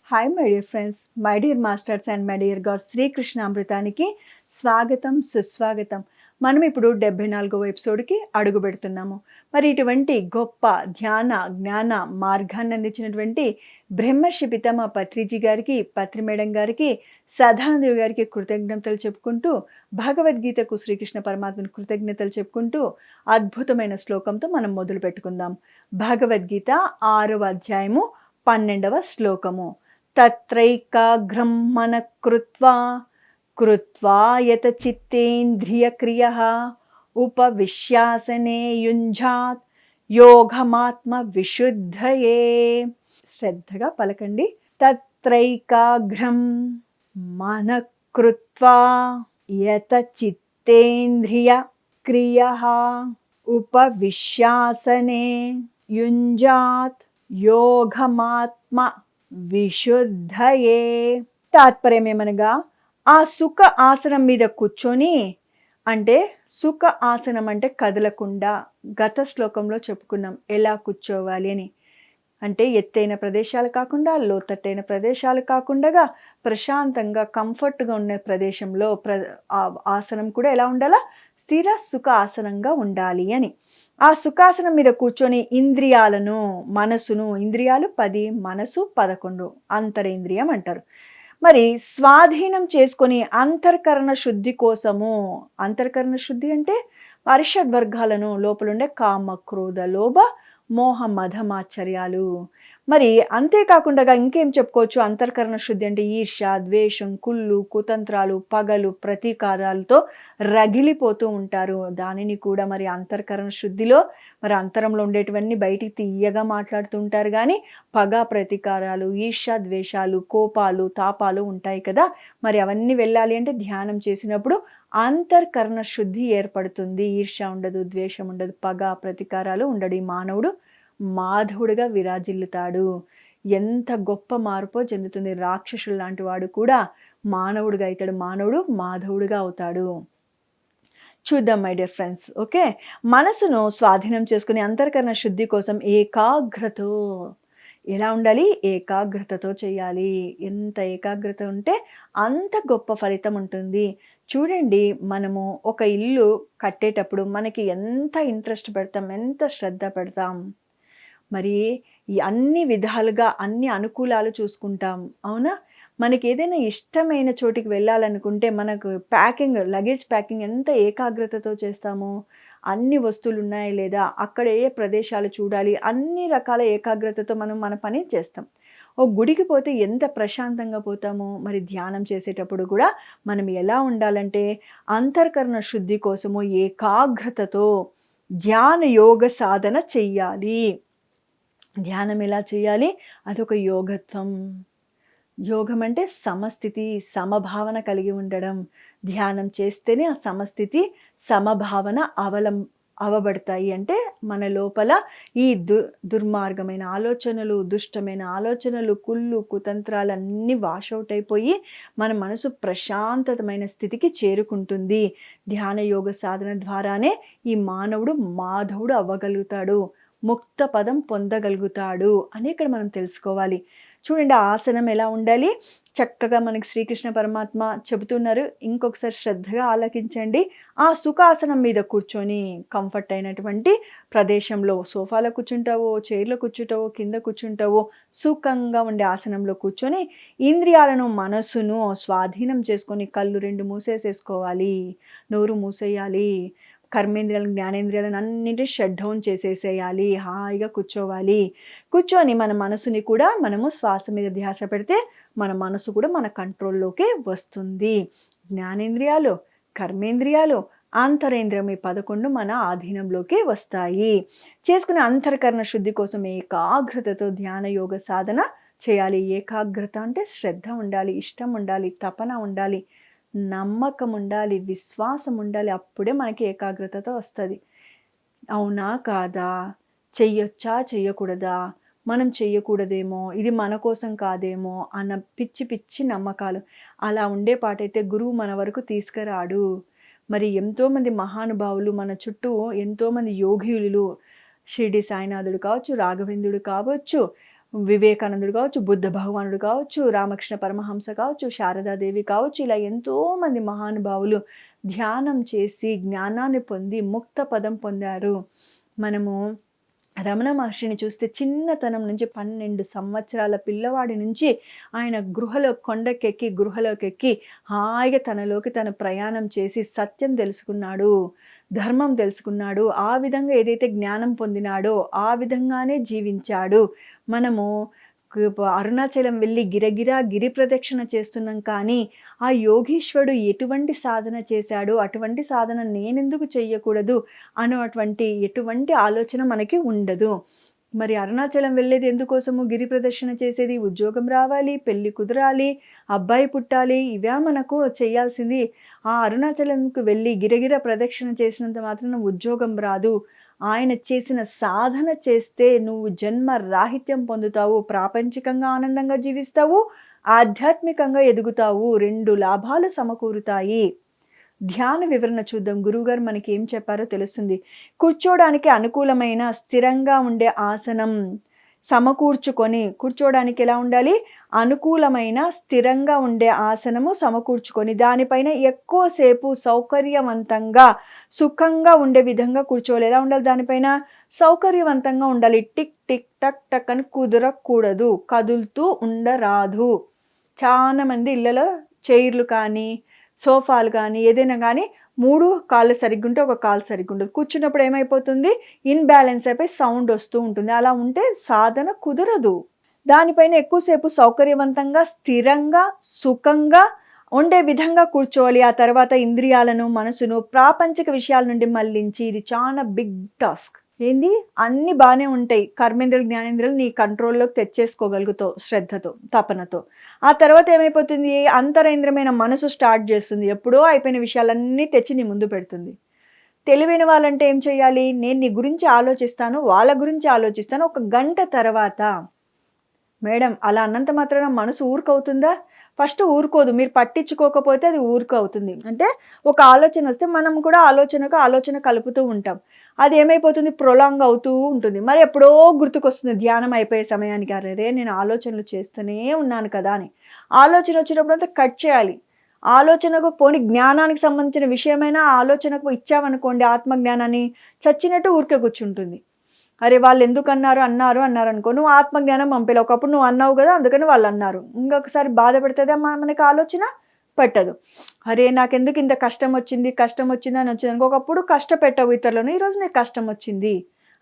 Hi my dear friends, my dear masters and my dear God, Srikrishna అమృతానికి స్వాగతం, సుస్వాగతం. మనం ఇప్పుడు 74వ ఎపిసోడ్కి అడుగు పెడుతున్నాము. మరి ఇటువంటి గొప్ప ధ్యాన జ్ఞాన మార్గాన్ని అందించినటువంటి బ్రహ్మర్షి పితామహ పత్రిజీ గారికి, పత్రి మేడం గారికి, సదానందేవి గారికి కృతజ్ఞతలు చెప్పుకుంటూ, భగవద్గీతకు శ్రీకృష్ణ పరమాత్మని కృతజ్ఞతలు చెప్పుకుంటూ అద్భుతమైన శ్లోకంతో మనం మొదలు పెట్టుకుందాం. భగవద్గీత 6వ అధ్యాయము 12వ శ్లోకము. తత్రైకాగ్రం మనః కృత్వా యత చిత్తేంద్రియక్రియః ఉపవిశ్యాసనే యుంజాత్ యోగమాత్మ విశుద్ధయే. శ్రద్ధగా పలకండి. తత్రైకాగ్రం మనః కృత్వా యత చిత్తేంద్రియ క్రియః ఉపవిశ్యాసనే యుంజాత్ యోగమాత్మ విశుద్ధయే. తాత్పర్యం ఏమనగా, ఆ సుఖ ఆసనం మీద కూర్చొని, అంటే సుఖ ఆసనం అంటే కదలకుండా, గత శ్లోకంలో చెప్పుకున్నాం ఎలా కూర్చోవాలి అని. అంటే ఎత్తైన ప్రదేశాలు కాకుండా, లోతట్టైన ప్రదేశాలు కాకుండా, ప్రశాంతంగా కంఫర్ట్గా ఉన్న ప్రదేశంలో ఆసనం కూడా ఎలా ఉండాలా? స్థిర సుఖ ఆసనంగా ఉండాలి అని. ఆ సుఖాసనం మీద కూర్చొని ఇంద్రియాలను, మనసును, ఇంద్రియాలు 10, మనసు 11, అంతరేంద్రియం అంటారు. మరి స్వాధీనం చేసుకొని అంతర్కరణ శుద్ధి కోసము, అంతర్కరణ శుద్ధి అంటే పరిషడ్వర్గాలను, లోపలుండే కామ క్రోధ లోభ మోహ మధమాచర్యాలు. మరి అంతేకాకుండా ఇంకేం చెప్పుకోవచ్చు? అంతర్కరణ శుద్ధి అంటే ఈర్ష్య, ద్వేషం, కుళ్ళు, కుతంత్రాలు, పగలు, ప్రతీకారాలతో రగిలిపోతూ ఉంటారు. దానిని కూడా మరి అంతర్కరణ శుద్ధిలో మరి అంతరంలో ఉండేటివన్నీ బయటికి తీయగా మాట్లాడుతూ ఉంటారు. కానీ పగ, ప్రతీకారాలు, ఈర్ష్య, ద్వేషాలు, కోపాలు, తాపాలు ఉంటాయి కదా. మరి అవన్నీ వెళ్ళాలి అంటే ధ్యానం చేసినప్పుడు అంతర్కరణ శుద్ధి ఏర్పడుతుంది. ఈర్ష్య ఉండదు, ద్వేషం ఉండదు, పగ, ప్రతీకారాలు ఉండడు. ఈ మానవుడు మాధవుడిగా విరాజిల్లుతాడు. ఎంత గొప్ప మార్పో చెందుతుంది. రాక్షసులు లాంటి వాడు కూడా మానవుడిగా అవుతాడు. మానవుడు మాధవుడిగా అవుతాడు. చూద్దాం మై డియర్ ఫ్రెండ్స్. ఓకే, మనసును స్వాధీనం చేసుకుని అంతర్కరణ శుద్ధి కోసం ఏకాగ్రతో ఎలా ఉండాలి? ఏకాగ్రతతో చేయాలి. ఎంత ఏకాగ్రత ఉంటే అంత గొప్ప ఫలితం ఉంటుంది. చూడండి, మనము ఒక ఇల్లు కట్టేటప్పుడు మనకి ఎంత ఇంట్రెస్ట్ పెడతాం, ఎంత శ్రద్ధ పెడతాం. మరి ఈ అన్ని విధాలుగా అన్ని అనుకూలాలు చూసుకుంటాం, అవునా? మనకి ఏదైనా ఇష్టమైన చోటికి వెళ్ళాలనుకుంటే మనకు లగేజ్ ప్యాకింగ్ ఎంత ఏకాగ్రతతో చేస్తాము. అన్ని వస్తువులు ఉన్నాయా లేదా, అక్కడ ఏ ప్రదేశాలు చూడాలి, అన్ని రకాల ఏకాగ్రతతో మనం మన పని చేస్తాం. ఓ గుడికి పోతే ఎంత ప్రశాంతంగా పోతామో, మరి ధ్యానం చేసేటప్పుడు కూడా మనం ఎలా ఉండాలంటే అంతర్కరణ శుద్ధి కోసము ఏకాగ్రతతో ధ్యాన యోగ సాధన చెయ్యాలి. ధ్యానం ఎలా చేయాలి? అదొక యోగత్వం. యోగం అంటే సమస్థితి, సమభావన కలిగి ఉండడం. ధ్యానం చేస్తేనే ఆ సమస్థితి, సమభావన అవబడతాయి. అంటే మన లోపల ఈ దుర్మార్గమైన ఆలోచనలు, దుష్టమైన ఆలోచనలు, కుళ్ళు కుతంత్రాలన్నీ వాషౌట్ అయిపోయి మన మనసు ప్రశాంతమైన స్థితికి చేరుకుంటుంది. ధ్యాన యోగ సాధన ద్వారానే ఈ మానవుడు మాధవుడు అవ్వగలుగుతాడు, ముక్త పదం పొందగలుగుతాడు అని ఇక్కడ మనం తెలుసుకోవాలి. చూడండి, ఆసనం ఎలా ఉండాలి? చక్కగా మనకి శ్రీకృష్ణ పరమాత్మ చెబుతున్నారు. ఇంకొకసారి శ్రద్ధగా ఆలకించండి. ఆ సుఖాసనం మీద కూర్చొని కంఫర్ట్ అయినటువంటి ప్రదేశంలో, సోఫాలో కూర్చుంటావో, చైర్లో కూర్చుంటావో, కింద కూర్చుంటావో, సుఖంగా ఉండే ఆసనంలో కూర్చొని ఇంద్రియాలను, మనసును స్వాధీనం చేసుకొని కళ్ళు 2 మూసేసేసుకోవాలి, నోరు మూసేయాలి, కర్మేంద్రియాలను, జ్ఞానేంద్రియాలను అన్నింటినీ షట్ డౌన్ చేసేసేయాలి. హాయిగా కూర్చోవాలి. కూర్చొని మన మనసుని కూడా మనము శ్వాస మీద ధ్యాస పెడితే మన మనసు కూడా మన కంట్రోల్లోకి వస్తుంది. జ్ఞానేంద్రియాలు, కర్మేంద్రియాలు, అంతరేంద్రియం ఈ 11 మన ఆధీనంలోకి వస్తాయి. చేసుకునే అంతర్కరణ శుద్ధి కోసం ఏకాగ్రతతో ధ్యాన యోగ సాధన చేయాలి. ఏకాగ్రత అంటే శ్రద్ధ ఉండాలి, ఇష్టం ఉండాలి, తపన ఉండాలి, నమ్మకం ఉండాలి, విశ్వాసం ఉండాలి. అప్పుడే మనకి ఏకాగ్రతతో వస్తుంది. అవునా కాదా? చెయ్యొచ్చా చెయ్యకూడదా, మనం చెయ్యకూడదేమో, ఇది మన కోసం కాదేమో అన్న పిచ్చి పిచ్చి నమ్మకాలు. అలా ఉండే పాటైతే గురువు మన వరకు తీసుకురాడు. మరి ఎంతోమంది మహానుభావులు మన చుట్టూ, ఎంతోమంది యోగిలు, షిరిడి సాయినాథుడు కావచ్చు, రాఘవేంద్రుడు కావచ్చు, వివేకానందుడు కావచ్చు, బుద్ధ భగవానుడు కావచ్చు, రామకృష్ణ పరమహంస కావచ్చు, శారదాదేవి కావచ్చు, ఇలా ఎంతోమంది మహానుభావులు ధ్యానం చేసి జ్ఞానాన్ని పొంది ముక్త పదం పొందారు. మనము రమణ మహర్షిని చూస్తే చిన్నతనం నుంచి 12 సంవత్సరాల పిల్లవాడి నుంచి ఆయన గుహలోకి ఎక్కి హాయిగా తనలోకి తను ప్రయాణం చేసి సత్యం తెలుసుకున్నాడు, ధర్మం తెలుసుకున్నాడు. ఆ విధంగా ఏదైతే జ్ఞానం పొందినాడో ఆ విధంగానే జీవించాడు. మనము అరుణాచలం వెళ్ళి గిరి ప్రదక్షిణ చేస్తున్నాం, కానీ ఆ యోగీశ్వరుడు ఎటువంటి సాధన చేశాడో అటువంటి సాధన నేనెందుకు చెయ్యకూడదు అన్నటువంటి ఎటువంటి ఆలోచన మనకి ఉండదు. మరి అరుణాచలం వెళ్ళేది ఎందుకోసము? గిరి ప్రదక్షిణ చేసేది ఉద్యోగం రావాలి, పెళ్ళి కుదరాలి, అబ్బాయి పుట్టాలి, ఇవే మనకు చేయాల్సింది. ఆ అరుణాచలంకు వెళ్ళి గిరగిర ప్రదక్షిణ చేసినంత మాత్రాన ఉద్యోగం రాదు. ఆయన చేసిన సాధన చేస్తే నువ్వు జన్మ రాహిత్యం పొందుతావు, ప్రాపంచికంగా ఆనందంగా జీవిస్తావు, ఆధ్యాత్మికంగా ఎదుగుతావు, 2 లాభాలు సమకూరుతాయి. ధ్యాన వివరణ చూద్దాం. గురువుగారు మనకి ఏం చెప్పారో తెలుస్తుంది. కూర్చోడానికి అనుకూలమైన స్థిరంగా ఉండే ఆసనం సమకూర్చుకొని, కూర్చోడానికి ఎలా ఉండాలి? అనుకూలమైన స్థిరంగా ఉండే ఆసనము సమకూర్చుకొని దానిపైన ఎక్కువసేపు సౌకర్యవంతంగా సుఖంగా ఉండే విధంగా కూర్చోవాలి. ఎలా ఉండాలి? దానిపైన సౌకర్యవంతంగా ఉండాలి. టిక్ టిక్ టక్ టక్ అని కుదరకూడదు, కదులుతూ ఉండరాదు. చాలా మంది ఇళ్ళలో చైర్లు కానీ సోఫాలు కానీ ఏదైనా కానీ 3 కాళ్ళు సరిగ్గా ఉంటే ఒక కాలు సరిగ్గా ఉండదు. కూర్చున్నప్పుడు ఏమైపోతుంది? ఇన్బ్యాలెన్స్ అయిపోయి సౌండ్ వస్తూ ఉంటుంది. అలా ఉంటే సాధన కుదరదు. దానిపైన ఎక్కువసేపు సౌకర్యవంతంగా స్థిరంగా సుఖంగా ఉండే విధంగా కూర్చోవాలి. ఆ తర్వాత ఇంద్రియాలను మనసును ప్రాపంచిక విషయాల నుండి మళ్లించి, ఇది చాలా బిగ్ టాస్క్. ఏంది? అన్నీ బాగానే ఉంటాయి, కర్మేంద్రియాలు జ్ఞానేంద్రియాలు నీ కంట్రోల్లోకి తెచ్చేసుకోగలుగుతావు శ్రద్ధతో తపనతో. ఆ తర్వాత ఏమైపోతుంది? అంతరేంద్రమైన మనసు స్టార్ట్ చేస్తుంది, ఎప్పుడో అయిపోయిన విషయాలన్నీ తెచ్చి నీ ముందు పెడుతుంది. తెలివైన వాళ్ళంటే ఏం చేయాలి? నేను నీ గురించి ఆలోచిస్తాను, వాళ్ళ గురించి ఆలోచిస్తాను. 1 గంట తర్వాత మేడం అలా అన్నంత మాత్రాన మనసు ఊరుకవుతుందా? ఫస్ట్ ఊరుకోదు. మీరు పట్టించుకోకపోతే అది ఊరుకవుతుంది. అంటే ఒక ఆలోచన వస్తే మనం కూడా ఆలోచన కలుపుతూ ఉంటాం. అది ఏమైపోతుంది? ప్రొలాంగ్ అవుతూ ఉంటుంది. మరి ఎప్పుడో గుర్తుకొస్తుంది ధ్యానం అయిపోయే సమయానికి, అరే నేను ఆలోచనలు చేస్తూనే ఉన్నాను కదా అని. ఆలోచన వచ్చినప్పుడు అంతా కట్ చేయాలి. ఆలోచనకు పోని జ్ఞానానికి సంబంధించిన విషయమైనా ఆలోచనకు ఇచ్చామనుకోండి, ఆత్మజ్ఞానాన్ని, చచ్చినట్టు ఊరికే కూర్చుంటుంది. అరే వాళ్ళు ఎందుకు అన్నారు అనుకో, నువ్వు ఆత్మజ్ఞానం పంపేలా. ఒకప్పుడు నువ్వు అన్నావు కదా అందుకని వాళ్ళు అన్నారు. ఇంకొకసారి బాధ పెడుతుందా మనకి ఆలోచన? పెట్టదు. అరే నాకెందుకు ఇంత కష్టం వచ్చింది అని వచ్చింది అనుకో. ఒకప్పుడు కష్టపెట్టవు ఇతరులను, ఈరోజు నీకు కష్టం వచ్చింది,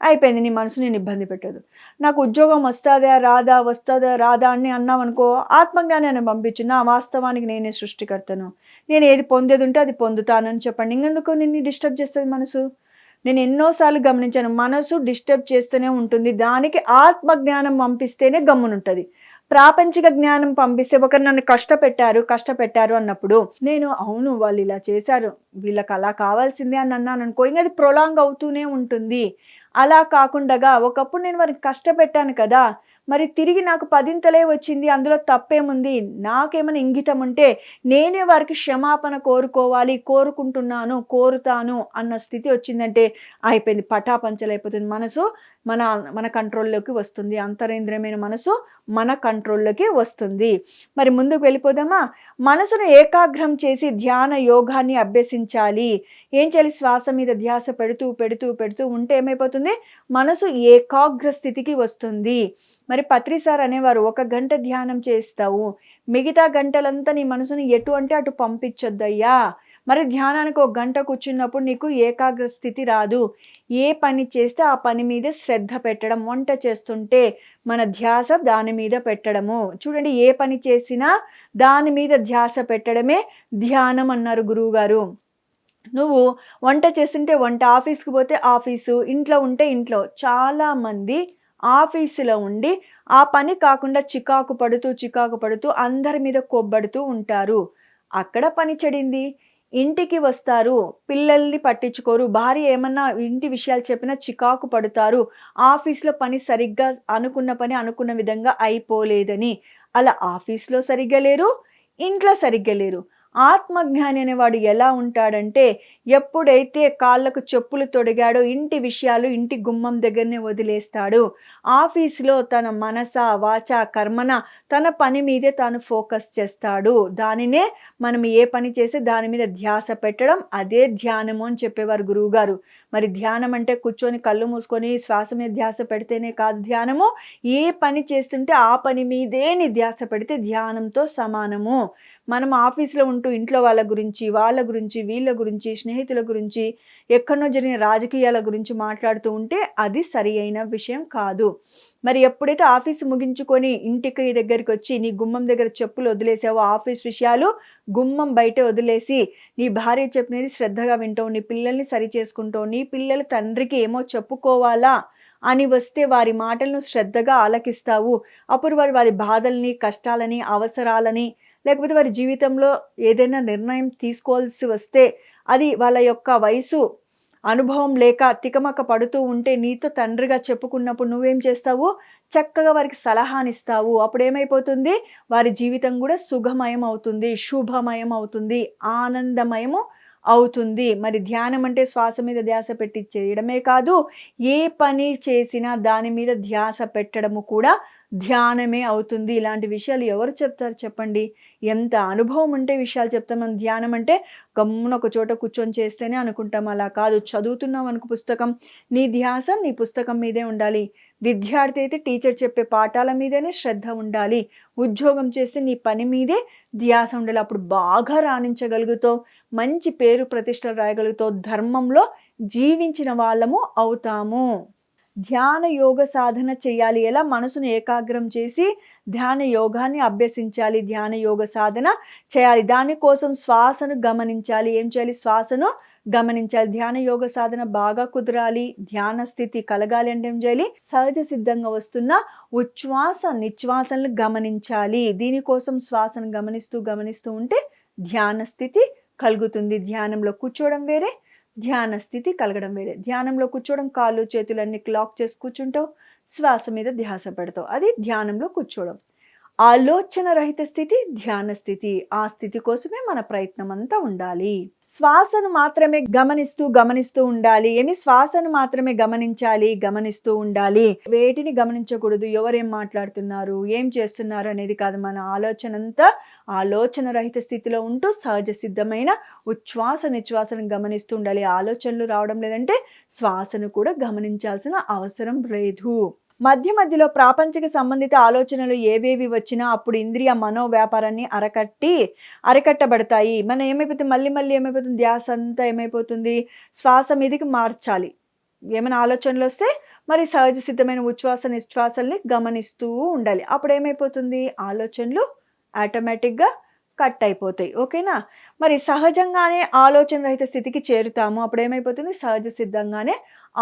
అయిపోయింది. నీ మనసు నేను ఇబ్బంది పెట్టదు. నాకు ఉద్యోగం వస్తుందా రాదా అని అన్నావు అనుకో, ఆత్మజ్ఞానాన్ని పంపించు. నా వాస్తవానికి నేనే సృష్టికర్తను, నేను ఏది పొందేది ఉంటే అది పొందుతానని చెప్పండి. ఇంకెందుకు నిన్ను డిస్టర్బ్ చేస్తుంది మనసు? నేను ఎన్నోసార్లు గమనించాను, మనసు డిస్టర్బ్ చేస్తూనే ఉంటుంది. దానికి ఆత్మజ్ఞానం పంపిస్తేనే గమ్మునుంటుంది. ప్రాపంచిక జ్ఞానం పంపిస్తే, ఒకరు నన్ను కష్టపెట్టారు అన్నప్పుడు నేను అవును వాళ్ళు ఇలా చేశారు, వీళ్ళకి అలా కావాల్సిందే అని అన్నాను అనుకో, ఇంకా అది ప్రొలాంగ్ అవుతూనే ఉంటుంది. అలా కాకుండా ఒకప్పుడు నేను వారికి కష్టపెట్టాను కదా, మరి తిరిగి నాకు 10ంతలే వచ్చింది, అందులో తప్పేముంది? నాకేమైనా ఇంగితం ఉంటే నేనే వారికి క్షమాపణ కోరుతాను అన్న స్థితి వచ్చిందంటే అయిపోయింది, పటాపంచలైపోతుంది. మనసు మన కంట్రోల్లోకి వస్తుంది. అంతరేంద్రియమైన మనసు మన కంట్రోల్లోకి వస్తుంది. మరి ముందుకు వెళ్ళిపోదామా? మనసును ఏకాగ్రం చేసి ధ్యాన యోగాన్ని అభ్యసించాలి. ఏం చేయాలి? శ్వాస మీద ధ్యాస పెడుతూ ఉంటే ఏమైపోతుంది? మనసు ఏకాగ్ర స్థితికి వస్తుంది. మరి పత్రి సార్ అనేవారు, 1 గంట ధ్యానం చేస్తావు, మిగతా గంటలంతా నీ మనసుని ఎటు అంటే అటు పంపించొద్దయ్యా. మరి ధ్యానానికి 1 గంట కూర్చున్నప్పుడు నీకు ఏకాగ్ర స్థితి రాదు. ఏ పని చేస్తే ఆ పని మీద శ్రద్ధ పెట్టడం. వంట చేస్తుంటే మన ధ్యాస దాని మీద పెట్టడము. చూడండి, ఏ పని చేసినా దాని మీద ధ్యాస పెట్టడమే ధ్యానం అన్నారు గురువుగారు. నువ్వు వంట చేస్తుంటే వంట, ఆఫీస్కి పోతే ఆఫీసు, ఇంట్లో ఉంటే ఇంట్లో. చాలామంది ఆఫీసులో ఉండి ఆ పని కాకుండా చికాకు పడుతూ అందరి మీద కొబ్బడుతూ ఉంటారు. అక్కడ పని చెడింది. ఇంటికి వస్తారు, పిల్లల్ని పట్టించుకోరు, భార్య ఏమన్నా ఇంటి విషయాలు చెప్పినా చికాకు పడుతారు. ఆఫీస్లో పని సరిగ్గా అనుకున్న విధంగా అయిపోలేదని. అలా ఆఫీస్లో సరిగ్గా లేరు, ఇంట్లో సరిగ్గా లేరు. ఆత్మజ్ఞాని అనేవాడు ఎలా ఉంటాడంటే, ఎప్పుడైతే కాళ్ళకు చెప్పులు తొడిగాడో ఇంటి విషయాలు ఇంటి గుమ్మం దగ్గరనే వదిలేస్తాడు. ఆఫీస్‌లో తన మనస, వాచ, కర్మన తన పని మీదే తాను ఫోకస్ చేస్తాడు. దానినే మనం ఏ పని చేసి దాని మీద ధ్యాస పెట్టడం, అదే ధ్యానము అని చెప్పేవారు గురువుగారు. మరి ధ్యానం అంటే కూర్చొని కళ్ళు మూసుకొని శ్వాస మీద ధ్యాస పెడితేనే కాదు ధ్యానము. ఏ పని చేస్తుంటే ఆ పని మీదే నీ ధ్యాస పెడితే ధ్యానంతో సమానము. మనం ఆఫీస్‌లో ఉంటూ ఇంట్లో వాళ్ళ గురించి, వీళ్ళ గురించి, స్నేహితుల గురించి, ఎక్కడనో జరిగిన రాజకీయాల గురించి మాట్లాడుతూ ఉంటే అది సరి అయిన విషయం కాదు. మరి ఎప్పుడైతే ఆఫీస్ ముగించుకొని ఇంటికి దగ్గరికొచ్చి నీ గుమ్మం దగ్గర చెప్పులు వదిలేసావో ఆఫీస్ విషయాలు గుమ్మం బయటే వదిలేసి నీ భార్య చెప్పినది శ్రద్ధగా వింటావు, నీ పిల్లల్ని సరి చేసుకుంటావు, నీ పిల్లలు తండ్రికి ఏమో చెప్పుకోవాలా అని వస్తే వారి మాటలను శ్రద్ధగా ఆలకిస్తావు. అప్పుడు వారి బాధల్ని, కష్టాలని, అవసరాలని లేకపోతే వారి జీవితంలో ఏదైనా నిర్ణయం తీసుకోవాల్సి వస్తే అది వాళ్ళ యొక్క వయసు అనుభవం లేక తికమక పడుతూ ఉంటే నీతో తండ్రిగా చెప్పుకున్నప్పుడు నువ్వేం చేస్తావు? చక్కగా వారికి సలహానిస్తావు. అప్పుడేమైపోతుంది? వారి జీవితం కూడా సుఖమయం అవుతుంది, శుభమయం అవుతుంది, ఆనందమయము అవుతుంది. మరి ధ్యానం అంటే శ్వాస మీద ధ్యాస పెట్టి చేయడమే కాదు, ఏ పని చేసినా దాని మీద ధ్యాస పెట్టడము కూడా ధ్యానమే అవుతుంది. ఇలాంటి విషయాలు ఎవరు చెప్తారు చెప్పండి? ఎంత అనుభవం ఉంటే విషయాలు చెప్తాం. మనం ధ్యానం అంటే గమ్మున ఒక చోట కూర్చొని చేస్తేనే అనుకుంటాం. అలా కాదు. చదువుతున్నాం అనుకో పుస్తకం, నీ ధ్యాస నీ పుస్తకం మీదే ఉండాలి. విద్యార్థి అయితే టీచర్ చెప్పే పాఠాల మీదనే శ్రద్ధ ఉండాలి. ఉద్యోగం చేస్తే నీ పని మీదే ధ్యాస ఉండాలి. అప్పుడు బాగా రాణించగలుగుతావు, మంచి పేరు ప్రతిష్టలు రాయగలుగుతావు, ధర్మంలో జీవించిన వాళ్ళము అవుతాము. ధ్యాన యోగ సాధన చేయాలి. ఎలా? మనసును ఏకాగ్రం చేసి ధ్యాన యోగాన్ని అభ్యసించాలి, ధ్యాన యోగ సాధన చేయాలి. దానికోసం శ్వాసను గమనించాలి. ఏం చేయాలి? శ్వాసను గమనించాలి. ధ్యాన యోగ సాధన బాగా కుదరాలి, ధ్యాన స్థితి కలగాలి అంటే ఏం చేయాలి? సహజ సిద్ధంగా వస్తున్న ఉచ్ఛ్వాస నిశ్వాసలను గమనించాలి. దీనికోసం శ్వాసను గమనిస్తూ ఉంటే ధ్యాన స్థితి కలుగుతుంది. ధ్యానంలో కూర్చోవడం వేరే, ధ్యాన స్థితి కలగడం వేరే. ధ్యానంలో కూర్చోవడం కాళ్ళు చేతులన్నీ లాక్ చేసి కూర్చుంటావు, శ్వాస మీద ధ్యాస పెడతావు. అది ధ్యానంలో కూర్చోవడం. ఆలోచన రహిత స్థితి ధ్యాన స్థితి. ఆ స్థితి కోసమే మన ప్రయత్నం అంతా ఉండాలి. శ్వాసను మాత్రమే గమనిస్తూ ఉండాలి. శ్వాసను మాత్రమే గమనిస్తూ ఉండాలి. వేటిని గమనించకూడదు. ఎవరేం మాట్లాడుతున్నారు, ఏం చేస్తున్నారు అనేది కాదు. మన ఆలోచన అంతా ఆలోచన రహిత స్థితిలో ఉంటూ సహజ సిద్ధమైన ఉచ్ఛ్వాస నిశ్వాసను గమనిస్తూ ఉండాలి. ఆలోచనలు రావడం లేదంటే శ్వాసను కూడా గమనించాల్సిన అవసరం లేదు. మధ్యలో ప్రాపంచిక సంబంధిత ఆలోచనలు ఏవేవి వచ్చినా అప్పుడు ఇంద్రియ మనోవ్యాపారాన్ని అరికట్టబడతాయి. మనం ఏమైపోతుంది? మళ్ళీ ఏమైపోతుంది? ధ్యాస అంతా ఏమైపోతుంది? శ్వాస మీదకి మార్చాలి. ఏమైనా ఆలోచనలు వస్తే మరి సహజ సిద్ధమైన ఉచ్ఛ్వాస నిశ్వాసల్ని గమనిస్తూ ఉండాలి. అప్పుడు ఏమైపోతుంది? ఆలోచనలు ఆటోమేటిక్గా కట్ అయిపోతాయి. ఓకేనా? మరి సహజంగానే ఆలోచన రహిత స్థితికి చేరుతాము. అప్పుడు ఏమైపోతుంది? సహజ సిద్ధంగానే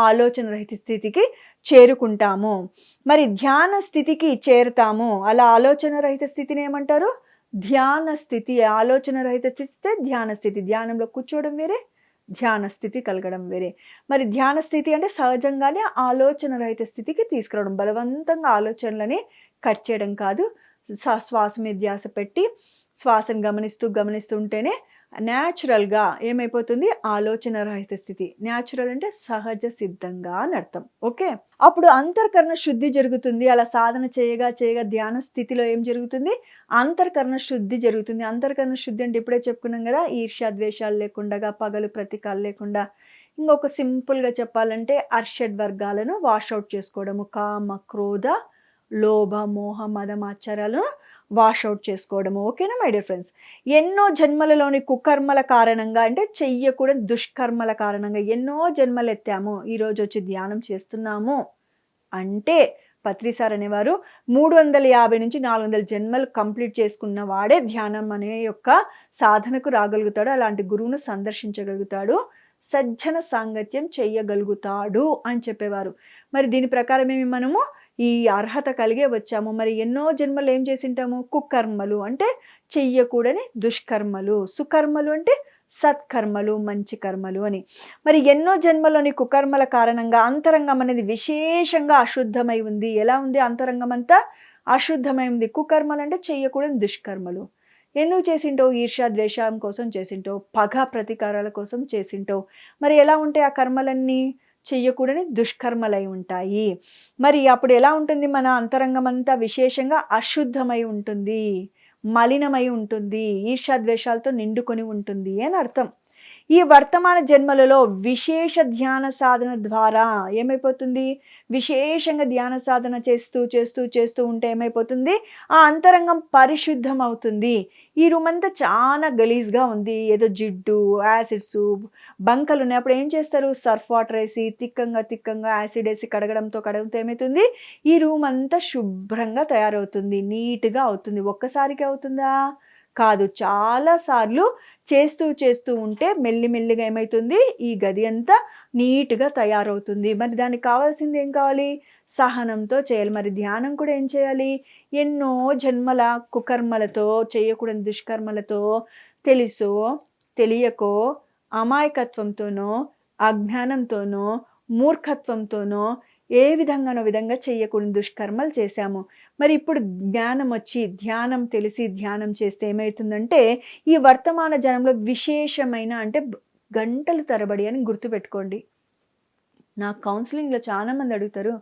ఆలోచన రహిత స్థితికి చేరుకుంటాము. మరి ధ్యాన స్థితికి చేరుతాము. అలా ఆలోచన రహిత స్థితిని ఏమంటారు? ధ్యాన స్థితి. ఆలోచన రహిత స్థితి ధ్యాన స్థితి. ధ్యానంలో కూర్చోవడం వేరే, ధ్యాన స్థితి కలగడం వేరే. మరి ధ్యాన స్థితి అంటే సహజంగానే ఆలోచన రహిత స్థితికి తీసుకురావడం. బలవంతంగా ఆలోచనలని కట్ చేయడం కాదు. శ్వాస మీద ధ్యాస పెట్టి శ్వాసను గమనిస్తూ ఉంటేనే న్యాచురల్గా ఏమైపోతుంది? ఆలోచన రహిత స్థితి. న్యాచురల్ అంటే సహజ సిద్ధంగా అని అర్థం. ఓకే, అప్పుడు అంతర్కరణ శుద్ధి జరుగుతుంది. అలా సాధన చేయగా ధ్యాన స్థితిలో ఏం జరుగుతుంది? అంతర్కరణ శుద్ధి జరుగుతుంది. అంతర్కరణ శుద్ధి అంటే ఇప్పుడే చెప్పుకున్నాం కదా, ఈర్ష్య ద్వేషాలు లేకుండా, పగలు ప్రతీకాలు లేకుండా. ఇంకొక సింపుల్గా చెప్పాలంటే అర్షడ్ వర్గాలను వాషౌట్ చేసుకోవడము. కామ క్రోధ లోభ మోహ మదమాచారాలను వాషౌట్ చేసుకోవడము. ఓకేనా మై డియర్ ఫ్రెండ్స్? ఎన్నో జన్మలలోని కుకర్మల కారణంగా అంటే చెయ్యకూడని దుష్కర్మల కారణంగా ఎన్నో జన్మలు ఎత్తాము, ఈరోజు వచ్చి ధ్యానం చేస్తున్నాము అంటే పత్రిసార్ అనేవారు 350 నుంచి 400 జన్మలు కంప్లీట్ చేసుకున్న వాడే ధ్యానం అనే యొక్క సాధనకు రాగలుగుతాడు. అలాంటి గురువును సందర్శించగలుగుతాడు, సజ్జన సాంగత్యం చెయ్యగలుగుతాడు అని చెప్పేవారు. మరి దీని ప్రకారమే మనము ఈ అర్హత కలిగే వచ్చాము. మరి ఎన్నో జన్మలు ఏం చేసింటాము? కుకర్మలు అంటే చెయ్యకూడని దుష్కర్మలు, సుకర్మలు అంటే సత్కర్మలు, మంచి కర్మలు అని. మరి ఎన్నో జన్మలోని కుకర్మల కారణంగా అంతరంగం అనేది విశేషంగా అశుద్ధమై ఉంది. ఎలా ఉంది? అంతరంగం అంతా అశుద్ధమై ఉంది. కుకర్మలు అంటే చెయ్యకూడని దుష్కర్మలు. ఎందుకు చేసింటావు? ఈర్ష్య, ద్వేషం కోసం చేసింటావు. పగ, ప్రతీకారాల కోసం చేసింటావు. మరి ఎలా ఉంటాయి ఆ కర్మలన్నీ? చెయ్యకూడని దుష్కర్మలై ఉంటాయి. మరి అప్పుడు ఎలా ఉంటుంది? మన అంతరంగమంతా విశేషంగా అశుద్ధమై ఉంటుంది. మలినమై ఉంటుంది. ఈర్ష్య, ద్వేషాలతో నిండుకొని ఉంటుంది అని అర్థం. ఈ వర్తమాన జన్మలలో విశేష ధ్యాన సాధన ద్వారా ఏమైపోతుంది? విశేషంగా ధ్యాన సాధన చేస్తూ ఉంటే ఏమైపోతుంది? ఆ అంతరంగం పరిశుద్ధం అవుతుంది. ఈ రూమ్ అంతా చాలా గలీజ్‌గా ఉంది. ఏదో జిడ్డు, యాసిడ్సు, బంకలున్నాయి. అప్పుడు ఏం చేస్తారు? సర్ఫ్ వాటర్ ఏసి తిక్కంగా యాసిడ్ ఏసి కడగడంతో ఏమైతుంది? ఈ రూమ్ అంతా శుభ్రంగా తయారవుతుంది. నీట్‌గా అవుతుంది. ఒక్కసారికే అవుతుందా? కాదు. చాలా సార్లు చేస్తూ ఉంటే మెల్లిమెల్లిగా ఏమైతుంది? ఈ గది అంతా నీట్‌గా తయారవుతుంది. మరి దానికి కావాల్సింది ఏం కావాలి? సహనంతో చేయాలి. మరి ధ్యానం కూడా ఏం చేయాలి? ఎన్నో జన్మల కుకర్మలతో, చేయకూడని దుష్కర్మలతో, తెలుసో, తెలియకో, అమాయకత్వంతోనో, అజ్ఞానంతోనో, మూర్ఖత్వంతోనో ఏ విధంగా చేయకూడని దుష్కర్మలు చేశాము. మరి ఇప్పుడు జ్ఞానం వచ్చి, ధ్యానం తెలిసి ధ్యానం చేస్తే ఏమవుతుందంటే, ఈ వర్తమాన జనంలో విశేషమైన అంటే గంటల తరబడి అని గుర్తుపెట్టుకోండి. నా కౌన్సిలింగ్‌లో చాలామంది అడుగుతారు,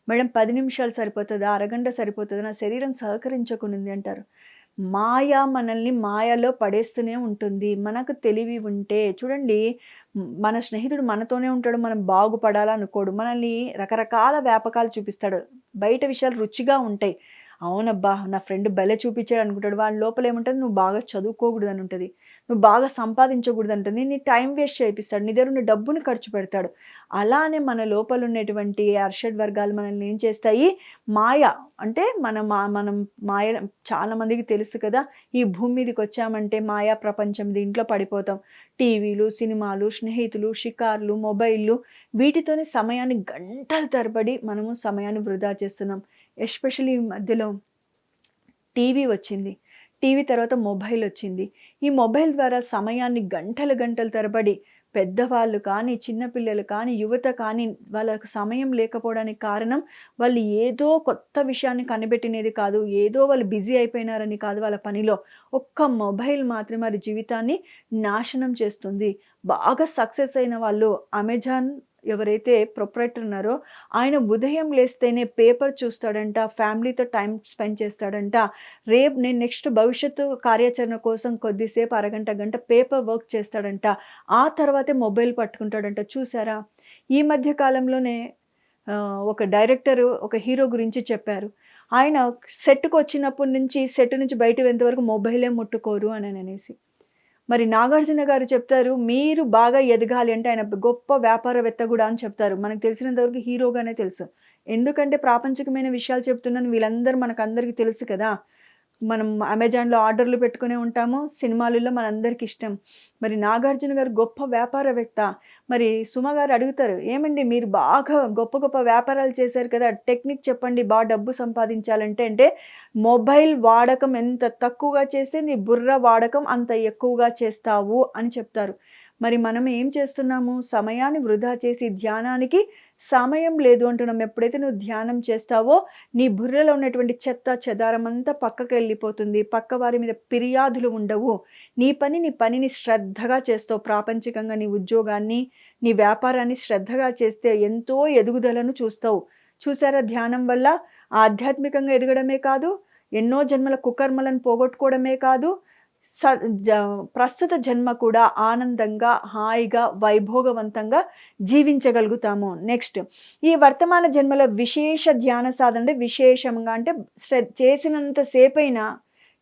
మేడం 10 నిమిషాలు సరిపోతదా? అరగంట సరిపోతదా? నా శరీరం సహకరించకునింది అంటారు. మాయ మనల్ని మాయలో పడేస్తూనే ఉంటుంది. మనకు తెలివి ఉంటే చూడండి, మన స్నేహితుడు మనతోనే ఉంటాడు. మనం బాగుపడాలనుకోడు. మనల్ని రకరకాల వ్యాపకాలు చూపిస్తాడు. బయట విషయాలు రుచిగా ఉంటాయి. అవునబ్బా! నా ఫ్రెండ్ భలే చూపించాడు అనుకుంటాడు. వాడి లోపల ఏముంటది? నువ్వు బాగా చదువుకోకూడదని ఉంటది. నువ్వు బాగా సంపాదించకూడదంటుంది. నీ టైం వేస్ట్ చేపిస్తాడు. నీ దగ్గర ఉన్న డబ్బుని ఖర్చు పెడతాడు. అలానే మన లోపల ఉన్నటువంటి అర్షడ్ వర్గాలు మనల్ని ఏం చేస్తాయి? మాయ అంటే మనం మాయ చాలా మందికి తెలుసు కదా! ఈ భూమి మీదకొచ్చామంటే మాయా ప్రపంచం దీంట్లో పడిపోతాం. టీవీలు, సినిమాలు, స్నేహితులు, షికార్లు, మొబైల్‌లు వీటితోనే సమయాన్ని గంటల తరబడి మనము సమయాన్ని వృధా చేస్తున్నాం. ఎస్పెషల్లీ ఈ మధ్యలో టీవీ వచ్చింది. టీవీ తర్వాత మొబైల్ వచ్చింది. ఈ మొబైల్ ద్వారా సమయాన్ని గంటల తరబడి పెద్దవాళ్ళు కానీ, చిన్నపిల్లలు కానీ, యువత కానీ వాళ్ళకు సమయం లేకపోవడానికి కారణం వాళ్ళు ఏదో కొత్త విషయాన్ని కనిపెట్టినది కాదు. ఏదో వాళ్ళు బిజీ అయిపోయినారని కాదు వాళ్ళ పనిలో. ఒక్క మొబైల్ మాత్రమే వారి జీవితాన్ని నాశనం చేస్తుంది. బాగా సక్సెస్ అయిన వాళ్ళు అమెజాన్ ఎవరైతే ప్రొప్రైటర్ ఉన్నారో ఆయన ఉదయం లేస్తేనే పేపర్ చూస్తాడంట, ఫ్యామిలీతో టైం స్పెండ్ చేస్తాడంట. రేపు నేను నెక్స్ట్ భవిష్యత్తు కార్యాచరణ కోసం కొద్దిసేపు అరగంట, గంట పేపర్ వర్క్ చేస్తాడంట. ఆ తర్వాతే మొబైల్ పట్టుకుంటాడంట. చూసారా? ఈ మధ్య కాలంలోనే ఒక డైరెక్టరు ఒక హీరో గురించి చెప్పారు. ఆయన సెట్‌కొచ్చినప్పటి నుంచి సెట్ నుంచి బయటికి వెళ్ళేంత వరకు మొబైలే ముట్టుకోరు అననేసి. మరి నాగార్జున గారు చెప్తారు, మీరు బాగా ఎదగాలి అంటే ఆయన గొప్ప వ్యాపారవేత్త గూడా అని చెప్తారు. మనకు తెలిసినంత వరకు హీరోగానే తెలుసు. ఎందుకంటే ప్రాపంచికమైన విషయాలు చెప్తున్నాను వీళ్ళందరూ మనకందరికి తెలుసు కదా! మనం అమెజాన్‌లో ఆర్డర్‌లు పెట్టుకునే ఉంటాము. సినిమాలలో మనందరికి ఇష్టం. మరి నాగార్జున గారు గొప్ప వ్యాపారవేత్త. మరి సుమ గారు అడుగుతారు, "ఏమండి మీరు బాగా గొప్ప వ్యాపారాలు చేశారు కదా! టెక్నిక్ చెప్పండి డబ్బు సంపాదించాలంటే" అంటే మొబైల్ వాడకం ఎంత తక్కువగా చేస్తే నీ బుర్ర వాడకం అంత ఎక్కువగా చేస్తావు అని చెప్తారు. మరి మనం ఏం చేస్తున్నాము? సమయాన్ని వృధా చేసి ధ్యానానికి సమయం లేదు అంటున్నాం. ఎప్పుడైతే నువ్వు ధ్యానం చేస్తావో నీ బుర్రలో ఉన్నటువంటి చెత్త చెదారం అంతా పక్కకెళ్ళిపోతుంది. పక్క వారి మీద ఫిర్యాదులు ఉండవు. నీ పనిని శ్రద్ధగా చేస్తావు. ప్రాపంచికంగా నీ ఉద్యోగాన్ని, నీ వ్యాపారాన్ని శ్రద్ధగా చేస్తే ఎంతో ఎదుగుదలను చూస్తావు. చూసారా ధ్యానం వల్ల ఆధ్యాత్మికంగా ఎదగడమే కాదు, ఎన్నో జన్మల కుకర్మలను పోగొట్టుకోవడమే కాదు, స జ ప్రస్తుత జన్మ కూడా ఆనందంగా, హాయిగా, వైభోగవంతంగా జీవించగలుగుతాము. నెక్స్ట్ ఈ వర్తమాన జన్మలో విశేష ధ్యాన సాధన అంటే విశేషంగా అంటే చేసినంత సేపైనా,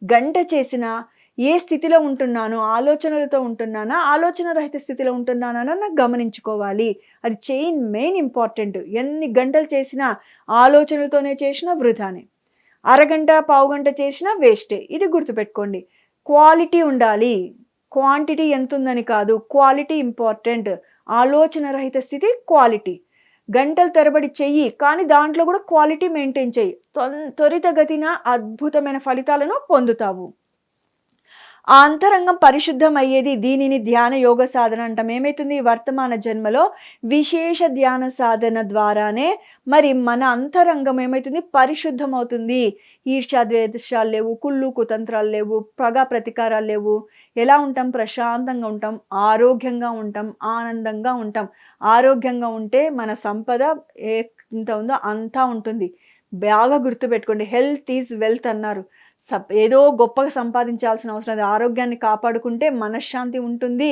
గంట చేసినా ఏ స్థితిలో ఉంటున్నానో, ఆలోచనలతో ఉంటున్నానా, ఆలోచన రహిత స్థితిలో ఉంటున్నానా నాకు గమనించుకోవాలి. అది మెయిన్ ఇంపార్టెంట్. ఎన్ని గంటలు చేసినా ఆలోచనలతోనే చేసినా వృధానే. అరగంట, పావుగంట చేసినా వేస్టే. ఇది గుర్తుపెట్టుకోండి. క్వాలిటీ ఉండాలి. క్వాంటిటీ ఎంతుందని కాదు. Quality important. ఆలోచన రహిత స్థితి క్వాలిటీ. గంటల తరబడి చెయ్యి. కానీ దాంట్లో కూడా క్వాలిటీ మెయింటైన్ చెయ్యి. త్వరితగతిన అద్భుతమైన ఫలితాలను పొందుతావు. ఆ అంతరంగం పరిశుద్ధం అయ్యేది. దీనిని ధ్యాన యోగ సాధన అంటాం. ఏమైతుంది వర్తమాన జన్మలో విశేష ధ్యాన సాధన ద్వారానే మరి మన అంతరంగం ఏమైతుంది పరిశుద్ధం అవుతుంది. ఈర్ష్య, ద్వేషాలు లేవు, కుళ్ళు కుతంత్రాలు లేవు, పగ ప్రతీకారాలు లేవు. ఎలా ఉంటాం? ప్రశాంతంగా ఉంటాం, ఆరోగ్యంగా ఉంటాం, ఆనందంగా ఉంటాం. ఆరోగ్యంగా ఉంటే మన సంపద ఎంత ఉందో అంతా ఉంటుంది. బాగా గుర్తుపెట్టుకోండి. హెల్త్ ఈజ్ వెల్త్ అన్నారు. ఏదో గొప్పగా సంపాదించాల్సిన అవసరం లేదు. ఆరోగ్యాన్ని కాపాడుకుంటే మనశ్శాంతి ఉంటుంది.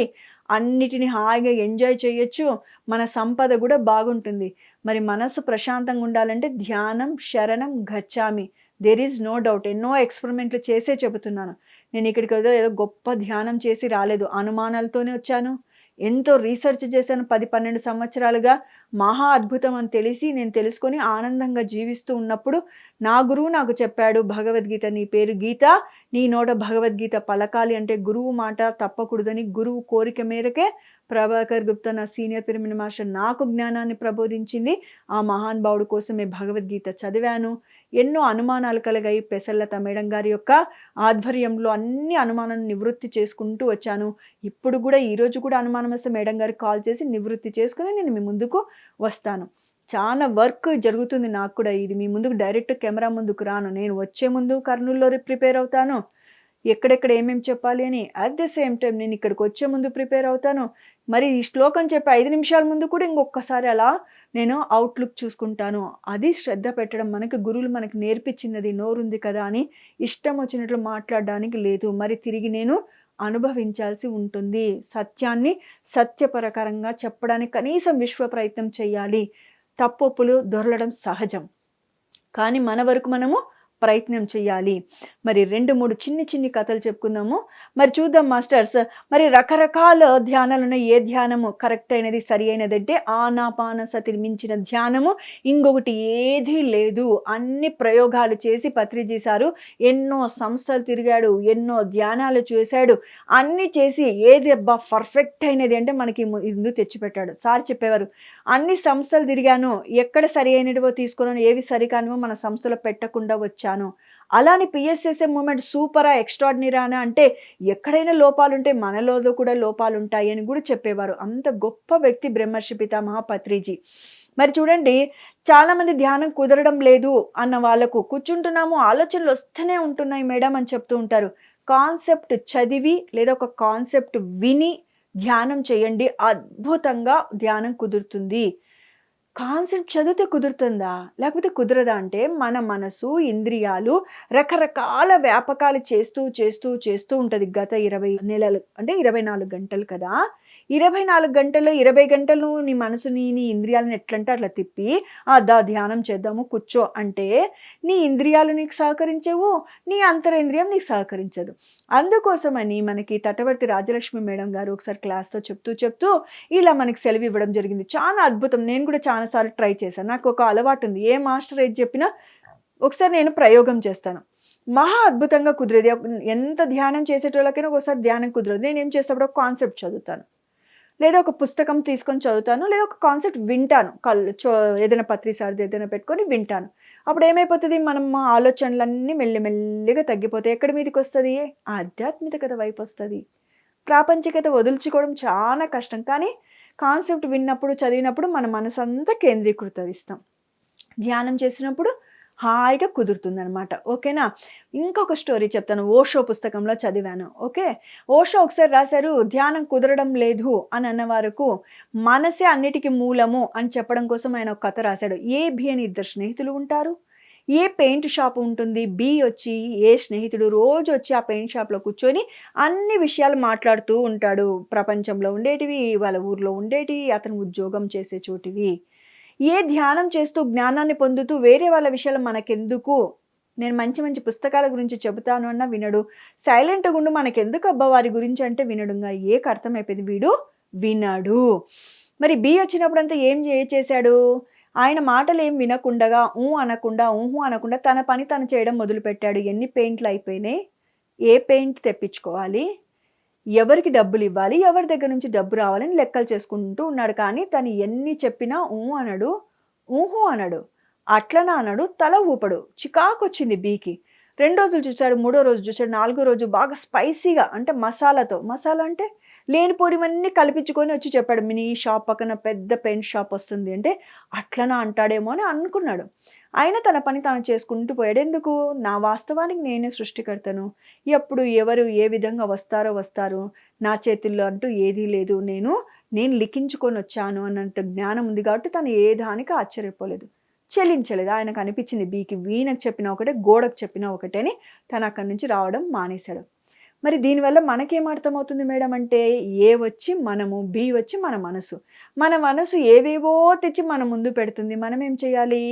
అన్నిటిని హాయిగా ఎంజాయ్ చేయొచ్చు. మన సంపద కూడా బాగుంటుంది. మరి మనసు ప్రశాంతంగా ఉండాలంటే ధ్యానం శరణం గచ్చామి. There is no doubt. ఎన్నో ఎక్స్పెరిమెంట్లు చేసే చెబుతున్నాను. నేను ఇక్కడికి ఏదో గొప్ప ధ్యానం చేసి రాలేదు. అనుమానాలతోనే వచ్చాను. ఎంతో రీసెర్చ్ చేశాను. 10, 12 సంవత్సరాలుగా మహా అద్భుతం అని తెలిసి నేను తెలుసుకొని ఆనందంగా జీవిస్తూ ఉన్నప్పుడు నా గురువు నాకు చెప్పాడు, భగవద్గీత నీ పేరు గీత, నీ నోట భగవద్గీత పలకాలి అంటే గురువు మాట తప్పకూడదని గురువు కోరిక మేరకే ప్రభాకర్ గుప్తా నా సీనియర్ పిరమిడ్ మాస్టర్ నాకు జ్ఞానాన్ని ప్రబోధించింది. ఆ మహానుభావుడి కోసమే భగవద్గీత చదివాను. ఎన్నో అనుమానాలు కలిగాయి. పెసల్లత మేడం గారి యొక్క ఆధ్వర్యంలో అన్ని అనుమానాలను నివృత్తి చేసుకుంటూ వచ్చాను. ఇప్పుడు కూడా ఈరోజు కూడా అనుమానం వస్తే మేడం గారికి కాల్ చేసి నివృత్తి చేసుకుని నేను మీ ముందుకు వస్తాను. చాలా వర్క్ జరుగుతుంది నాకు కూడా. ఇది మీ ముందుకు డైరెక్ట్ కెమెరా ముందుకు రాను. నేను వచ్చే ముందు కర్నూలులో ప్రిపేర్ అవుతాను. ఎక్కడెక్కడ ఏమేమి చెప్పాలి అని. అట్ ది సేమ్ టైం నేను ఇక్కడికి వచ్చే ముందు ప్రిపేర్ అవుతాను. మరి ఈ శ్లోకం చెప్పే 5 నిమిషాల ముందు కూడా ఇంకొకసారి అలా నేను అవుట్లుక్ చూసుకుంటాను. అది శ్రద్ధ పెట్టడం. మనకి గురువులు మనకి నేర్పించినది. నోరుంది కదా అని ఇష్టం వచ్చినట్లు మాట్లాడడానికి లేదు. మరి తిరిగి నేను అనుభవించాల్సి ఉంటుంది. సత్యాన్ని సత్యపరకరంగా చెప్పడానికి కనీసం విశ్వ ప్రయత్నం చేయాలి. తప్పొప్పులు దొరలడం సహజం. కానీ మన వరకు మనము ప్రయత్నం చేయాలి. మరి 2, 3 చిన్ని కథలు చెప్పుకుందాము. మరి చూద్దాం మాస్టర్స్. మరి రకరకాల ధ్యానాలు ఉన్నాయి. ఏ ధ్యానము కరెక్ట్ అయినది సరి అయినదంటే ఆనాపానసతిని మించిన ధ్యానము ఇంకొకటి ఏదీ లేదు. అన్ని ప్రయోగాలు చేసి పత్రిజీ సారు ఎన్నో సంస్థలు తిరిగాడు, ఎన్నో ధ్యానాలు చేశాడు. అన్నీ చేసి ఏది అబ్బా పర్ఫెక్ట్ అయినది అంటే మనకి ఇందు తెచ్చిపెట్టాడు. సార్ చెప్పేవారు, అన్ని సంస్థలు తిరిగాను, ఎక్కడ సరి అయినవో తీసుకున్నాను, ఏవి సరికానివో మన సంస్థలో పెట్టకుండా వచ్చాను. అలాని పిఎస్ఎస్ఎం మూమెంట్ సూపరా ఎక్స్ట్రాడినరీనా అంటే ఎక్కడైనా లోపాలుంటే మనలో కూడా లోపాలు ఉంటాయి అని కూడా చెప్పేవారు. అంత గొప్ప వ్యక్తి బ్రహ్మర్షి పితామహ పత్రిజీ. మరి చూడండి, చాలామంది ధ్యానం కుదరడం లేదు అన్న వాళ్ళకు కూర్చుంటున్నాము, ఆలోచనలు వస్తూనే ఉంటున్నాయి మేడం అని చెప్తూ ఉంటారు. కాన్సెప్ట్ చదివి లేదా ఒక కాన్సెప్ట్ విని ధ్యానం చేయండి. అద్భుతంగా ధ్యానం కుదురుతుంది. కాన్సెప్ట్ చదివితే కుదురుతుందా? లేకపోతే కుదరదా? అంటే మన మనసు, ఇంద్రియాలు రకరకాల వ్యాపకాలు చేస్తూ ఉంటుంది. గత 20 నెలలు అంటే 24 గంటలు కదా! 24 గంటల్లో 20 గంటలు నీ మనసుని, నీ ఇంద్రియాలను ఎట్లంటే అట్లా తిప్పి ధ్యానం చేద్దాము కూర్చో అంటే నీ ఇంద్రియాలు నీకు సహకరించవు, నీ అంతరేంద్రియం నీకు సహకరించదు. అందుకోసమని మనకి తటవర్తి రాజలక్ష్మి మేడం గారు ఒకసారి క్లాస్‌తో చెప్తూ ఇలా మనకి సెలవు ఇవ్వడం జరిగింది. చాలా అద్భుతం. నేను కూడా చాలా సార్లు ట్రై చేశాను. నాకు ఒక అలవాటు ఉంది. ఏ మాస్టర్ ఏది చెప్పినా ఒకసారి నేను ప్రయోగం చేస్తాను. మహా అద్భుతంగా కుదిరేది. ఎంత ధ్యానం చేసేటోళ్ళకైనా ఒకసారి ధ్యానం కుదరదు. నేనేం చేసేటప్పుడు ఒక కాన్సెప్ట్ చదువుతాను. లేదా ఒక పుస్తకం తీసుకొని చదువుతాను. లేదా ఒక కాన్సెప్ట్ వింటాను. ఏదైనా పత్రి సార్ది ఏదైనా పెట్టుకొని వింటాను. అప్పుడు ఏమైపోతుంది, మనం ఆలోచనలన్నీ మెల్లిమెల్లిగా తగ్గిపోతాయి. ఎక్కడి మీదకి వస్తుంది? ఆధ్యాత్మికత వైపు వస్తుంది. ప్రాపంచికత వదులుచుకోవడం చాలా కష్టం. కానీ కాన్సెప్ట్ విన్నప్పుడు, చదివినప్పుడు మన మనసంతా కేంద్రీకృతరిస్తాం. ధ్యానం చేసినప్పుడు హాయిగా కుదురుతుందనమాట. ఓకేనా? ఇంకొక స్టోరీ చెప్తాను. ఓషో పుస్తకంలో చదివాను. ఓకే. ఓషో ఒకసారి రాశారు, ధ్యానం కుదరడం లేదు అని అన్న వరకు మనసే అన్నిటికీ మూలము అని చెప్పడం కోసం ఆయన ఒక కథ రాశాడు. ఏ బి అని 2 స్నేహితులు ఉంటారు. ఏ పెయింట్ షాప్ ఉంటుంది. బి వచ్చి ఏ స్నేహితుడు రోజు వచ్చి ఆ పెయింట్ షాప్లో కూర్చొని అన్ని విషయాలు మాట్లాడుతూ ఉంటాడు. ప్రపంచంలో ఉండేటివి, వాళ్ళ ఊర్లో ఉండేటివి, అతను ఉద్యోగం చేసే చోటివి. ఏ ధ్యానం చేస్తూ జ్ఞానాన్ని పొందుతూ వేరే వాళ్ళ విషయాలు మనకెందుకు, నేను మంచి మంచి పుస్తకాల గురించి చెబుతాను అన్నా వినడు. సైలెంట్గా ఉండు, మనకెందుకు అబ్బా వారి గురించి అంటే వినడుగా. ఏక అర్థమైపోయింది, వీడు వినడు. మరి బి వచ్చినప్పుడంతా ఏం చేశాడు? ఆయన మాటలు ఏం వినకుండగా ఊహు అనకుండా తన పని తను చేయడం మొదలుపెట్టాడు. ఎన్ని పెయింట్లు అయిపోయినాయి, ఏ పెయింట్ తెప్పించుకోవాలి, ఎవరికి డబ్బులు ఇవ్వాలి, ఎవరి దగ్గర నుంచి డబ్బు రావాలని లెక్కలు చేసుకుంటూ ఉన్నాడు. కానీ తను ఎన్ని చెప్పినా అనడు, ఊహు అనడు, అట్లనా అనడు, తల ఊపడు. చికాకు వచ్చింది బీకి. 2 రోజులు చూసాడు, మూడో రోజు చూసాడు, నాలుగో రోజు బాగా స్పైసీగా అంటే మసాలాతో, మసాలా అంటే లేనిపోనివన్నీ కల్పించుకొని వచ్చి చెప్పాడు. మీ షాప్ పక్కన పెద్ద పెయింట్ షాప్ వస్తుంది అంటే, అట్లనా అంటాడేమో అని అనుకున్నాడు. అయినా తన పని తాను చేసుకుంటూ పోయాడు. ఎందుకు? నా వాస్తవానికి నేనే సృష్టికర్తను. ఎప్పుడు ఎవరు ఏ విధంగా వస్తారు. నా చేతుల్లో అంటూ ఏదీ లేదు. నేను లిఖించుకొనొచ్చాను అన్నంత జ్ఞానం ఉంది కాబట్టి తను ఏ దానికి ఆశ్చర్యపోలేదు. చెలించలేదు. ఆయనకు అనిపించింది వీణకు చెప్పినా ఒకటే, గోడకు చెప్పినా ఒకటే అని తను అక్కడి నుంచి రావడం మానేశాడు. మరి దీనివల్ల మనకేం అర్థమవుతుంది మేడం అంటే, ఏ వచ్చి మనము, బి వచ్చి మన మనసు. మన మనసు ఏవేవో తెచ్చి మన ముందు పెడుతుంది. మనమేం చేయాలి?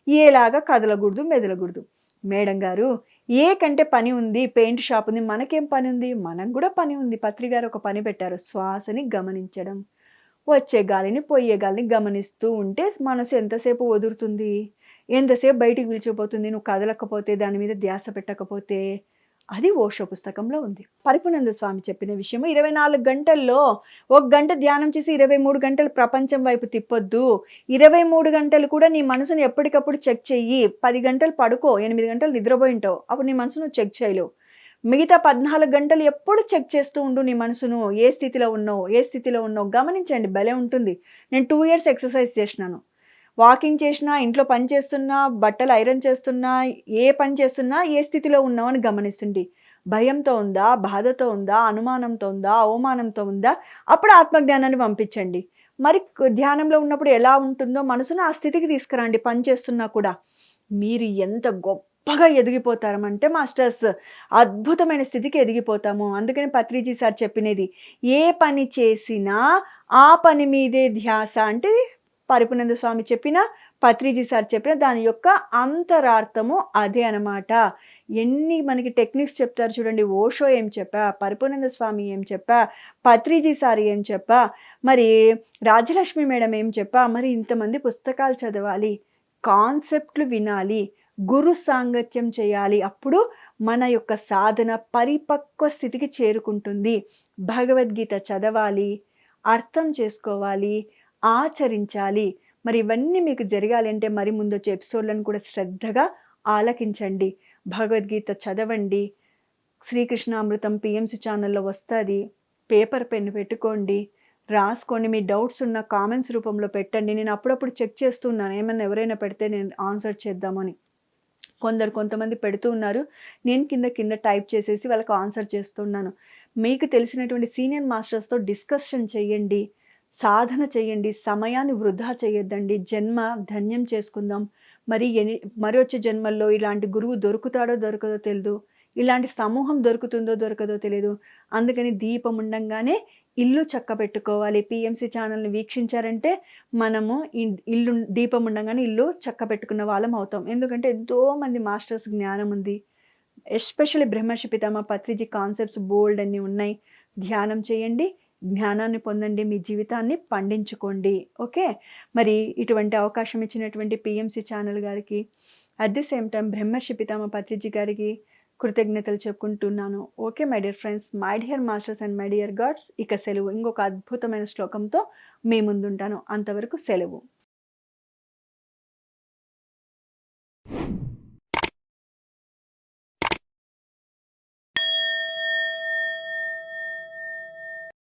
ఏలాగా కదలకూడదు, మెదలకూడదు. మేడం గారు, ఏ కంటే పని ఉంది, పెయింట్ షాప్ ఉంది. మనకేం పని ఉంది? మనకు కూడా పని ఉంది. పత్రి గారు ఒక పని పెట్టారు. శ్వాసని గమనించడం. వచ్చే గాలిని, పోయే గాలిని గమనిస్తూ ఉంటే మనసు ఎంతసేపు వదులుతుంది? ఎంతసేపు బయటికి పిలిచిపోతుంది? నువ్వు కదలకపోతే, దాని మీద ధ్యాస పెట్టకపోతే. అది ఓషో పుస్తకంలో ఉంది. పరిపూర్ణానంద స్వామి చెప్పిన విషయము 24 గంటల్లో 1 గంట ధ్యానం చేసి 23 గంటలు ప్రపంచం వైపు తిప్పొద్దు. 23 గంటలు కూడా నీ మనసుని ఎప్పటికప్పుడు చెక్ చెయ్యి. 10 గంటలు పడుకో, 8 గంటలు నిద్రపోయింటావు. అప్పుడు నీ మనసును చెక్ చేయలేవు. మిగతా 14 గంటలు ఎప్పుడు చెక్ చేస్తూ ఉండు నీ మనసును. ఏ స్థితిలో ఉన్నావు గమనించండి. భలే ఉంటుంది. నేను 2 ఇయర్స్ ఎక్సర్సైజ్ చేసినాను. వాకింగ్ చేసినా, ఇంట్లో పని చేస్తున్నా, బట్టలు ఐరన్ చేస్తున్నా, ఏ పని చేస్తున్నా ఏ స్థితిలో ఉన్నావు అని గమనిస్తుంటి. భయంతో ఉందా? బాధతో ఉందా? అనుమానంతో ఉందా? అవమానంతో ఉందా? అప్పుడు ఆత్మజ్ఞానాన్ని పంపించండి. మరి ధ్యానంలో ఉన్నప్పుడు ఎలా ఉంటుందో మనసును ఆ స్థితికి తీసుకురండి పని చేస్తున్నా కూడా. మీరు ఎంత గొప్పగా ఎదిగిపోతారమంటే మాస్టర్స్, అద్భుతమైన స్థితికి ఎదిగిపోతాము. అందుకని పత్రిజీ సార్ చెప్పినది, ఏ పని చేసినా ఆ పని మీదే ధ్యాస అంటే పరిపూర్ణానంద స్వామి చెప్పిన, పత్రిజీ సార్ చెప్పిన దాని యొక్క అంతరార్థము అదే అనమాట. ఎన్ని మనకి టెక్నిక్స్ చెప్తారు చూడండి. ఓషో ఏం చెప్పా, పరిపూర్ణానంద స్వామి ఏం చెప్పా, పత్రిజీ సార్ ఏం చెప్పా, మరి రాజలక్ష్మి మేడం ఏం చెప్పా, మరి ఇంతమంది పుస్తకాలు చదవాలి, కాన్సెప్ట్లు వినాలి, గురు సాంగత్యం చేయాలి. అప్పుడు మన యొక్క సాధన పరిపక్వ స్థితికి చేరుకుంటుంది. భగవద్గీత చదవాలి, అర్థం చేసుకోవాలి, ఆచరించాలి. మరి ఇవన్నీ మీకు జరగాలి అంటే మరి ముందొచ్చే ఎపిసోడ్లను కూడా శ్రద్ధగా ఆలకించండి. భగవద్గీత చదవండి. శ్రీకృష్ణామృతం పిఎంసి ఛానల్లో వస్తుంది. పేపర్ పెన్ను పెట్టుకోండి, రాసుకోండి. మీ డౌట్స్ ఉన్న కామెంట్స్ రూపంలో పెట్టండి. నేను అప్పుడప్పుడు చెక్ చేస్తున్నాను, ఏమన్నా ఎవరైనా పెడితే నేను ఆన్సర్ చేద్దామని. కొంతమంది పెడుతూ ఉన్నారు. నేను కింద టైప్ చేసేసి వాళ్ళకి ఆన్సర్ చేస్తున్నాను. మీకు తెలిసినటువంటి సీనియర్ మాస్టర్స్తో డిస్కషన్ చేయండి, సాధన చేయండి, సమయాన్ని వృధా చేయొద్దండి. జన్మ ధన్యం చేసుకుందాం. మరి వచ్చే జన్మల్లో ఇలాంటి గురువు దొరుకుతాడో దొరకదో తెలియదు, ఇలాంటి సమూహం దొరకదో తెలియదు. అందుకని దీపం ఉండంగానే ఇల్లు చక్క పెట్టుకోవాలి. పిఎంసి ఛానల్ని వీక్షించారంటే మనము ఇల్లు దీపం ఉండగానే ఇల్లు చక్క పెట్టుకున్న వాళ్ళం అవుతాం. ఎందుకంటే ఎంతోమంది మాస్టర్స్ జ్ఞానం ఉంది. ఎస్పెషల్లీ బ్రహ్మర్షి పితామహ పత్రిజీ కాన్సెప్ట్స్ బోల్డ్ అన్నీ ఉన్నాయి. ధ్యానం చేయండి, జ్ఞానాన్ని పొందండి, మీ జీవితాన్ని పండించుకోండి. ఓకే, మరి ఇటువంటి అవకాశం ఇచ్చినటువంటి పిఎంసి ఛానల్ గారికి, అట్ ది సేమ్ టైం బ్రహ్మర్షి పితామహ పత్రిజీ గారికి కృతజ్ఞతలు చెప్పుకుంటున్నాను. Okay my dear friends, my dear masters and my dear God's. ఇక సెలవు. ఇంకొక అద్భుతమైన శ్లోకంతో మీ ముందుంటాను. అంతవరకు సెలవు.